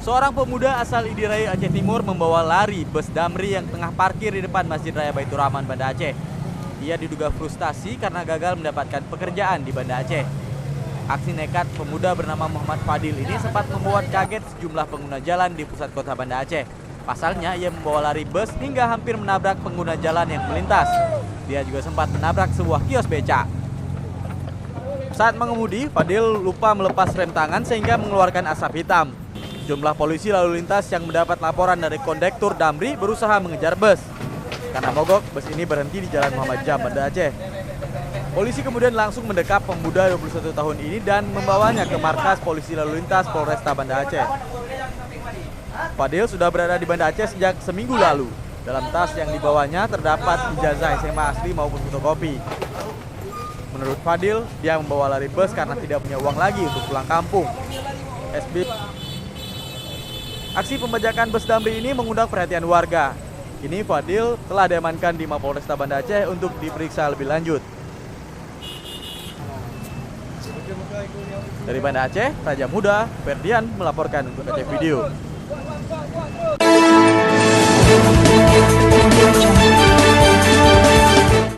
Seorang pemuda asal Idirai, Aceh Timur membawa lari bus Damri yang tengah parkir di depan Masjid Raya Baitur Rahman, Banda Aceh. Ia diduga frustasi karena gagal mendapatkan pekerjaan di Banda Aceh. Aksi nekat pemuda bernama Muhammad Fadil ini sempat membuat kaget sejumlah pengguna jalan di pusat kota Banda Aceh. Pasalnya, ia membawa lari bus hingga hampir menabrak pengguna jalan yang melintas. Dia juga sempat menabrak sebuah kios becak. Saat mengemudi, Fadil lupa melepas rem tangan sehingga mengeluarkan asap hitam. Jumlah polisi lalu lintas yang mendapat laporan dari kondektur Damri berusaha mengejar bus. Karena mogok, bus ini berhenti di Jalan Muhammad Jam, Banda Aceh. Polisi kemudian langsung mendekap pemuda 21 tahun ini dan membawanya ke markas polisi lalu lintas Polresta Banda Aceh. Fadil sudah berada di Banda Aceh sejak seminggu lalu. Dalam tas yang dibawanya terdapat ijazah SMA asli maupun fotokopi. Menurut Fadil, dia membawa lari bus karena tidak punya uang lagi untuk pulang kampung. Aksi pembajakan bus Damri ini mengundang perhatian warga. Kini Fadil telah diamankan di Mapolresta Banda Aceh untuk diperiksa lebih lanjut. Dari Banda Aceh, Raja Muda, Ferdian melaporkan untuk Aceh Video.